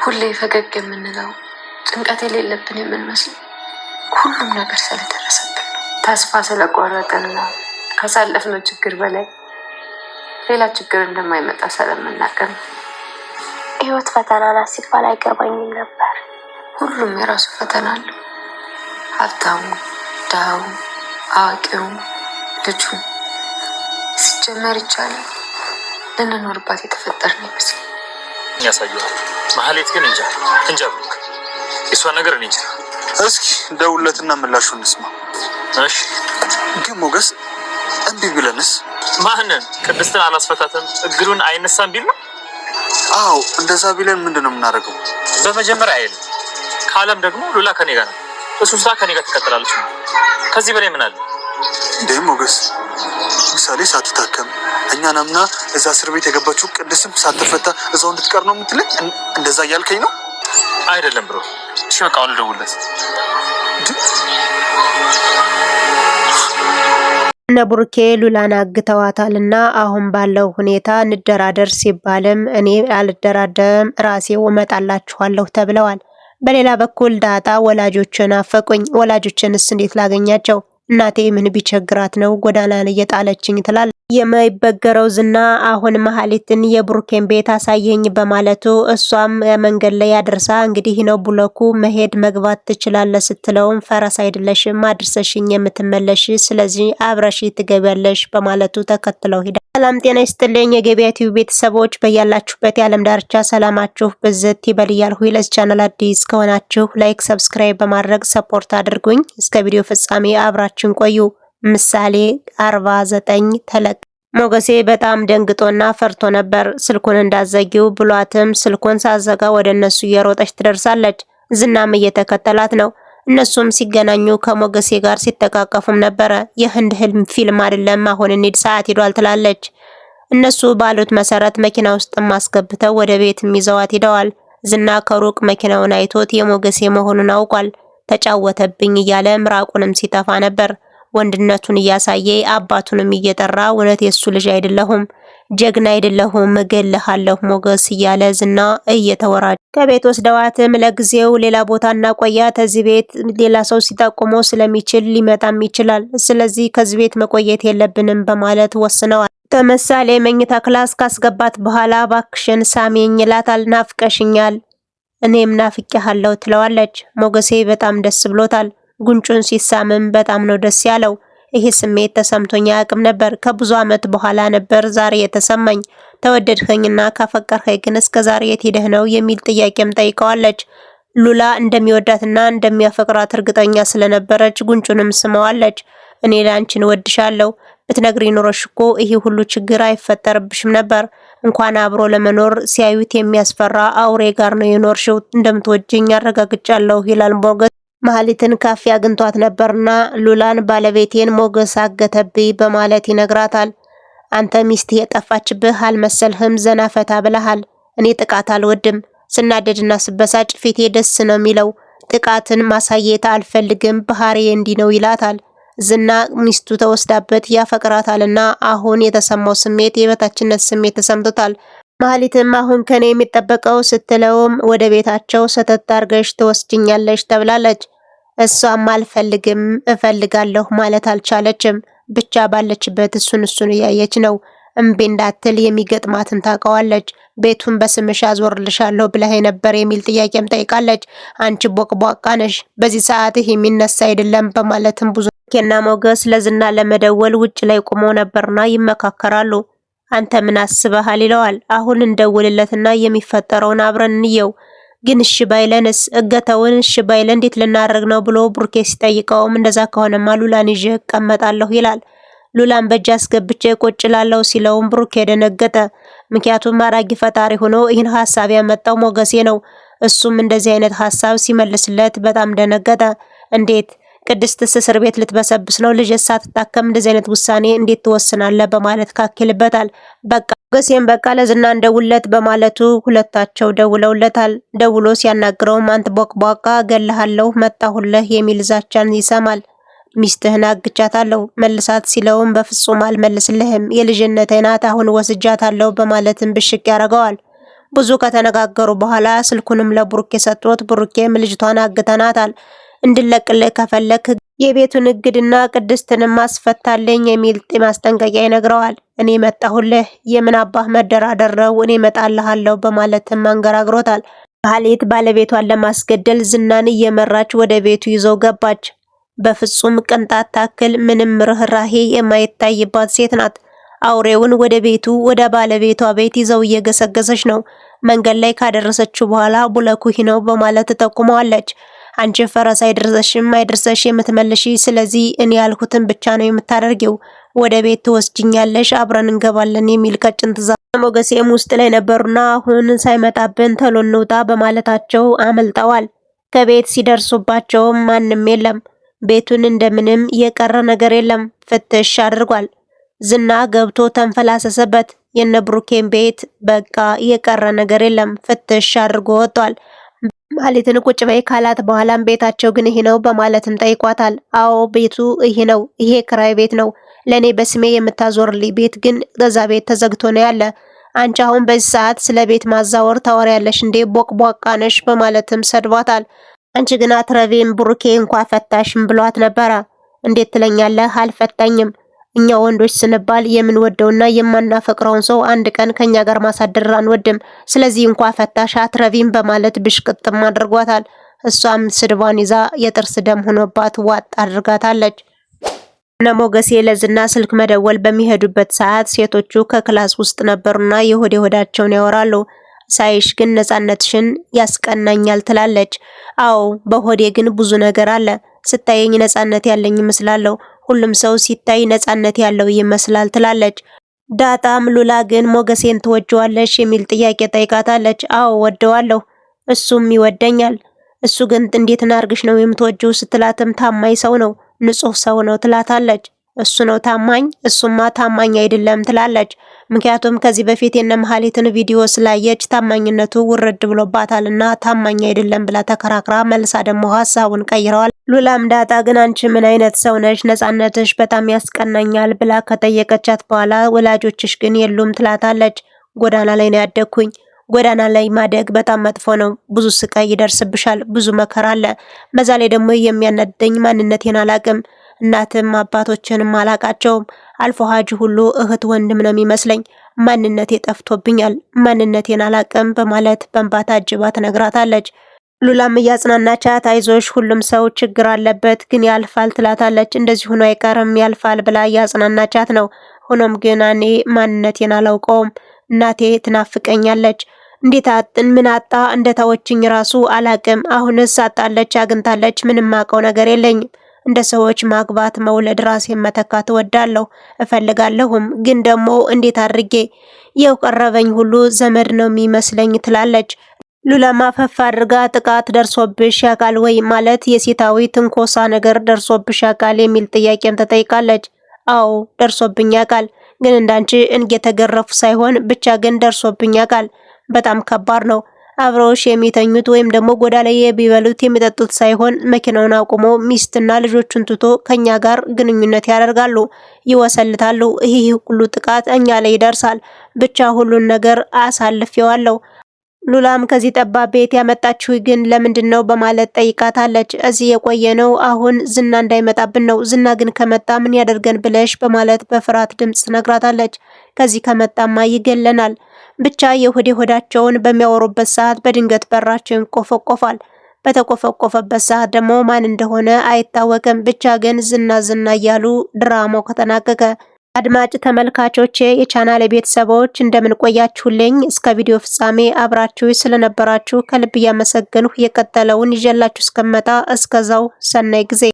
ሁሌ ፈገግ የምንለው ጭንቀት የሌለብን የምንመስለው ሁሉም ነገር ስለደረሰብን ተስፋ ስለቆረጥንና ካሳለፍነው ችግር በላይ ሌላ ችግር እንደማይመጣ ስለምናውቅ ህይወት ፈተና ናት ሲባል አይገባኝም ነበር። ሁሉም የራሱ ፈተና አለው። ሀብታሙ፣ ድሃው፣ አዋቂው፣ ልጁ ሲጀመር ይቻላል ልንኖርባት የተፈጠርን ይመስል ያሳየዋል። ማህሌት ግን እንጃ ብሩክ፣ የሷ ነገር እኔ እንጃ። እስኪ ደውለትና ምላሹን እንስማ። እሺ ግን ሞገስ እንቢ ቢለንስ? ማንን? ቅድስትን አላስፈታትም እግሩን አይነሳም ቢል ነው? አዎ እንደዛ ቢለን ምንድነው የምናደርገው? በመጀመሪያ አይደል ካለም ደግሞ ሉላ ከኔ ጋር ነው። እሱሳ ከኔ ጋር ትቀጥላለች። ከዚህ በላይ ምን አለ እንዴ? ሞገስ ምሳሌ ሳትታከም እኛን አምና እዛ እስር ቤት የገባችው ቅድስም ሳትፈታ እዛው እንድትቀር ነው የምትለኝ? እንደዛ እያልከኝ ነው? አይደለም ብሮ። እሺ በቃ አሁን ልደውልለት። እነ ቡርኬ ሉላን አግተዋታልና አሁን ባለው ሁኔታ እንደራደር ሲባልም እኔ አልደራደርም ራሴው እመጣላችኋለሁ ተብለዋል። በሌላ በኩል ዳጣ ወላጆችን አፈቁኝ፣ ወላጆችንስ እንዴት ላገኛቸው? እናቴ ምን ቢቸግራት ነው ጎዳና ላይ የጣለችኝ ትላለች። የማይበገረው ዝና አሁን መሀሌትን የብሩኬን ቤት አሳየኝ በማለቱ እሷም መንገድ ላይ ያደርሳ እንግዲህ ነው ብሎኩ መሄድ መግባት ትችላለህ ስትለውም ፈረስ አይደለሽም አድርሰሽኝ የምትመለሽ ስለዚህ አብረሽ ትገቢያለሽ በማለቱ ተከትለው ሄዳ። ሰላም ጤና ይስጥልኝ የገበያ ቲቪ ቤተሰቦች በያላችሁበት የዓለም ዳርቻ ሰላማችሁ ብዝት ይበል እያልኩ ለዚህ ቻናል አዲስ ከሆናችሁ ላይክ ሰብስክራይብ በማድረግ ሰፖርት አድርጉኝ። እስከ ቪዲዮ ፍጻሜ አብራችን ቆዩ። ምሳሌ 49 ተለቅ። ሞገሴ በጣም ደንግጦና ፈርቶ ነበር። ስልኩን እንዳዘጊው ብሏትም ስልኩን ሳዘጋ ወደ እነሱ እየሮጠች ትደርሳለች። ዝናም እየተከተላት ነው። እነሱም ሲገናኙ ከሞገሴ ጋር ሲተቃቀፉም ነበረ። የህንድ ህልም ፊልም አይደለም አሁን እንሂድ ሰዓት ሄዷል ትላለች። እነሱ ባሉት መሰረት መኪና ውስጥ ማስገብተው ወደ ቤት ይዘዋት ሄደዋል። ዝና ከሩቅ መኪናውን አይቶት የሞገሴ መሆኑን አውቋል። ተጫወተብኝ እያለ ምራቁንም ሲተፋ ነበር። ወንድነቱን እያሳየ አባቱንም እየጠራ እውነት የሱ ልጅ አይደለሁም፣ ጀግና አይደለሁም፣ እገልሃለሁ ሞገስ እያለ ዝና እየተወራጨ ከቤት ወስደዋትም ለጊዜው ሌላ ቦታ እናቆያት፣ እዚህ ቤት ሌላ ሰው ሲጠቁሞ ስለሚችል ሊመጣም ይችላል፣ ስለዚህ ከዚህ ቤት መቆየት የለብንም በማለት ወስነዋል። ተመሳሌ መኝታ ክላስ ካስገባት በኋላ ባክሽን ሳሚኝ ይላታል። ናፍቀሽኛል፣ እኔም ናፍቄሃለሁ ትለዋለች። ሞገሴ በጣም ደስ ብሎታል። ጉንጩን ሲሳምም በጣም ነው ደስ ያለው። ይሄ ስሜት ተሰምቶኝ አያውቅም ነበር። ከብዙ ዓመት በኋላ ነበር ዛሬ የተሰማኝ። ተወደድኸኝና ካፈቀርኸኝ ግን እስከ ዛሬ የት ሄደህ ነው የሚል ጥያቄም ጠይቀዋለች። ሉላ እንደሚወዳትና እንደሚያፈቅራት እርግጠኛ ስለነበረች ጉንጩንም ስመዋለች። እኔ ላንቺን ወድሻለሁ፣ ብትነግሪ ኖሮሽ እኮ ይሄ ሁሉ ችግር አይፈጠርብሽም ነበር። እንኳን አብሮ ለመኖር ሲያዩት የሚያስፈራ አውሬ ጋር ነው የኖርሽው። እንደምትወጂኝ አረጋግጫለሁ ይላል ሞገስ። መሀሌትን ካፌ አግኝቷት ነበርና ሉላን ባለቤቴን ሞገስ አገተብኝ በማለት ይነግራታል። አንተ ሚስት የጠፋችብህ አልመሰልህም፣ ዘና ፈታ ብለሃል። እኔ ጥቃት አልወድም፣ ስናደድና ስበሳጭ ፊቴ ደስ ነው የሚለው። ጥቃትን ማሳየት አልፈልግም፣ ባህሪዬ እንዲህ ነው ይላታል። ዝና ሚስቱ ተወስዳበት ያፈቅራታልና አሁን የተሰማው ስሜት የበታችነት ስሜት ተሰምቶታል። መሀሌትም አሁን ከኔ የሚጠበቀው ስትለውም ወደ ቤታቸው ሰተት አድርገሽ ትወስጅኛለሽ ተብላለች። እሷም አልፈልግም እፈልጋለሁ ማለት አልቻለችም። ብቻ ባለችበት እሱን እያየች ነው። እምቢ እንዳትል የሚገጥማትን ታውቀዋለች። ቤቱን በስምሽ አዞርልሻለሁ ብለህ ነበር የሚል ጥያቄም ጠይቃለች። አንቺ ቦቅቧቃ ነሽ፣ በዚህ ሰዓት የሚነሳ አይደለም በማለትም ብዙ ኬና ሞገስ ለዝና ለመደወል ውጭ ላይ ቆመው ነበርና ይመካከራሉ። አንተ ምን አስበሃል ይለዋል። አሁን እንደውልለትና የሚፈጠረውን አብረን እንየው፣ ግን እሺ ባይለንስ እገተውን እሺ ባይለ እንዴት ልናደርግ ነው ብሎ ቡርኬ ሲጠይቀውም እንደዛ ከሆነማ ሉላን ይዤ እቀመጣለሁ ይላል። ሉላን በእጅ አስገብቼ ቁጭ ላለው ሲለውም ብሩኬ ደነገጠ። ምክንያቱም ማራጊ ፈጣሪ ሆኖ ይህን ሐሳብ ያመጣው ሞገሴ ነው። እሱም እንደዚህ አይነት ሐሳብ ሲመልስለት በጣም ደነገጠ። እንዴት ቅድስትስ እስር ቤት ልትበሰብስ ነው? ልጅ ሳትታከም እንደዚህ አይነት ውሳኔ እንዴት ትወስናለህ? በማለት ካክልበታል። በቃ ሞገሴም በቃ ለዝና እንደውለት በማለቱ ሁለታቸው ደውለውለታል። ደውሎ ሲያናግረውም አንተ ቦቅቧቃ እገልሃለሁ መጣሁልህ የሚል ዛቻን ይሰማል። ሚስትህን አግቻታለሁ መልሳት ሲለውም በፍጹም አልመልስልህም፣ የልጅነቴ ናት አሁን ወስጃታለሁ በማለትም ብሽቅ ያደርገዋል። ብዙ ከተነጋገሩ በኋላ ስልኩንም ለብሩኬ ሰጥቶት ብሩኬም ልጅቷን አግተናታል እንድለቅልህ ከፈለክ የቤቱን እግድና ቅድስትንም ማስፈታለኝ የሚል ማስጠንቀቂያ ይነግረዋል። እኔ መጣሁልህ የምን አባህ መደራደር ነው እኔ መጣልሃለሁ በማለትም አንገራግሮታል። ማህሌት ባለቤቷን ለማስገደል ዝናን እየመራች ወደ ቤቱ ይዘው ገባች። በፍጹም ቅንጣት ታክል ምንም ርህራሄ የማይታይባት ሴት ናት። አውሬውን ወደ ቤቱ ወደ ባለቤቷ ቤት ይዘው እየገሰገሰች ነው። መንገድ ላይ ካደረሰችው በኋላ ቡለኩሂ ነው በማለት ተጠቁመዋለች። አንቺ ፈረስ አይደርሰሽም አይደርሰሽ የምትመልሺ፣ ስለዚህ እኔ ያልኩትን ብቻ ነው የምታደርጊው። ወደ ቤት ትወስጂኛለሽ፣ አብረን እንገባለን የሚል ቀጭን ትዕዛዝ ሞገሴም ውስጥ ላይ ነበሩና አሁን ሳይመጣብን ተሎ እንውጣ በማለታቸው አመልጠዋል። ከቤት ሲደርሱባቸውም ማንም የለም። ቤቱን እንደምንም የቀረ ነገር የለም ፍትሽ አድርጓል። ዝና ገብቶ ተንፈላሰሰበት። የነብሩኬን ቤት በቃ የቀረ ነገር የለም ፍትሽ አድርጎ ወጥቷል። ማህሌትን ቁጭ በይ ካላት በኋላም ቤታቸው ግን ይሄ ነው በማለትም ጠይቋታል። አዎ ቤቱ ይሄ ነው፣ ይሄ ክራይ ቤት ነው። ለኔ በስሜ የምታዞርልኝ ቤት ግን ገዛ ቤት ተዘግቶ ነው ያለ። አንቺ አሁን በዚህ ሰዓት ስለ ቤት ማዛወር ታወሪያለሽ እንዴ? ቦቅቧቃ ነሽ በማለትም ሰድቧታል። አንቺ ግን አትረቪም፣ ብሩኬ እንኳ ፈታሽም ብሏት ነበረ። እንዴት ትለኛለህ? አልፈታኝም። እኛ ወንዶች ስንባል የምንወደውና የማናፈቅረውን ሰው አንድ ቀን ከኛ ጋር ማሳደር አንወድም። ስለዚህ እንኳ ፈታሽ አትረቪም በማለት ብሽቅጥም አድርጓታል። እሷም ስድቧን ይዛ የጥርስ ደም ሆኖባት ዋጥ አድርጋታለች። እነ ሞገሴ ለዝና ስልክ መደወል በሚሄዱበት ሰዓት ሴቶቹ ከክላስ ውስጥ ነበሩና የሆድ ሆዳቸውን ያወራሉ። ሳይሽ ግን ነፃነትሽን ያስቀናኛል ትላለች። አዎ በሆዴ ግን ብዙ ነገር አለ። ስታየኝ ነፃነት ያለኝ ይመስላለሁ። ሁሉም ሰው ሲታይ ነፃነት ያለው ይመስላል ትላለች። ዳጣም ሉላ ግን ሞገሴን ትወጂዋለሽ የሚል ጥያቄ ጠይቃታለች። አዎ ወደዋለሁ፣ እሱም ይወደኛል። እሱ ግን እንዴት እናርግሽ ነው የምትወጂው ስትላትም ታማኝ ሰው ነው፣ ንጹህ ሰው ነው ትላታለች። እሱ ነው ታማኝ? እሱማ ታማኝ አይደለም ትላለች። ምክንያቱም ከዚህ በፊት የነ መሀሌትን ቪዲዮ ስላየች ታማኝነቱ ውርድ ብሎባታልና ታማኝ አይደለም ብላ ተከራክራ መልሳ ደግሞ ሀሳቡን ቀይረዋል። ሉላም ዳጣ ግን አንቺ ምን አይነት ሰው ነሽ? ነፃነትሽ በጣም ያስቀናኛል ብላ ከጠየቀቻት በኋላ ወላጆችሽ ግን የሉም ትላታለች። ጎዳና ላይ ነው ያደግኩኝ። ጎዳና ላይ ማደግ በጣም መጥፎ ነው። ብዙ ስቃይ ይደርስብሻል፣ ብዙ መከራ አለ። በዛ ላይ ደግሞ የሚያናደኝ ማንነቴን አላቅም። እናትም አባቶችንም አላቃቸውም። አልፎ ሀጂ ሁሉ እህት ወንድም ነው የሚመስለኝ። ማንነቴ ጠፍቶብኛል፣ ማንነቴን አላቅም በማለት በእንባ ታጅባ ትነግራታለች። ሉላም እያጽናናቻት አይዞሽ ሁሉም ሰው ችግር አለበት ግን ያልፋል ትላታለች። እንደዚህ ሆኖ አይቀርም ያልፋል ብላ እያጽናናቻት ነው። ሆኖም ግን እኔ ማንነቴን አላውቀውም። እናቴ ትናፍቀኛለች። እንዴት ምን አጣ እንደታወችኝ ራሱ አላቅም። አሁንስ አጣለች አግኝታለች፣ ምንም አውቀው ነገር የለኝም። እንደ ሰዎች ማግባት መውለድ ራሴን መተካት እወዳለሁ እፈልጋለሁም፣ ግን ደግሞ እንዴት አድርጌ የቀረበኝ ሁሉ ዘመድ ነው የሚመስለኝ ትላለች። ሉላማ ፈፍ አድርጋ ጥቃት ደርሶብሽ ያውቃል ወይ ማለት የሴታዊ ትንኮሳ ነገር ደርሶብሽ ያውቃል የሚል ጥያቄም ተጠይቃለች። አዎ ደርሶብኝ ያውቃል፣ ግን እንዳንቺ እየተገረፉ ሳይሆን ብቻ ግን ደርሶብኝ ያውቃል። በጣም ከባድ ነው። አብረውሽ የሚተኙት ወይም ደግሞ ጎዳ ላይ የሚበሉት የሚጠጡት ሳይሆን መኪናውን አቁሞ ሚስትና ልጆቹን ትቶ ከኛ ጋር ግንኙነት ያደርጋሉ፣ ይወሰልታሉ። ይህ ሁሉ ጥቃት እኛ ላይ ይደርሳል። ብቻ ሁሉን ነገር አሳልፌዋለሁ። ሉላም ከዚህ ጠባብ ቤት ያመጣችሁ ግን ለምንድን ነው በማለት ጠይቃታለች። እዚህ የቆየነው አሁን ዝና እንዳይመጣብን ነው። ዝና ግን ከመጣ ምን ያደርገን ብለሽ በማለት በፍርሃት ድምጽ ነግራታለች። ከዚህ ከመጣማ ይገለናል። ብቻ የሆዴ ሆዳቸውን በሚያወሩበት ሰዓት በድንገት በራችን ቆፈቆፋል። በተቆፈቆፈበት ሰዓት ደግሞ ማን እንደሆነ አይታወቅም። ብቻ ግን ዝና እያሉ ድራማው ከተናቀቀ አድማጭ ተመልካቾቼ የቻናሌ ቤተሰቦች እንደምን ቆያችሁልኝ? እስከ ቪዲዮ ፍጻሜ አብራችሁ ስለነበራችሁ ከልብ እያመሰገንሁ የቀጠለውን ይዤላችሁ እስከመጣ እስከዛው ሰናይ ጊዜ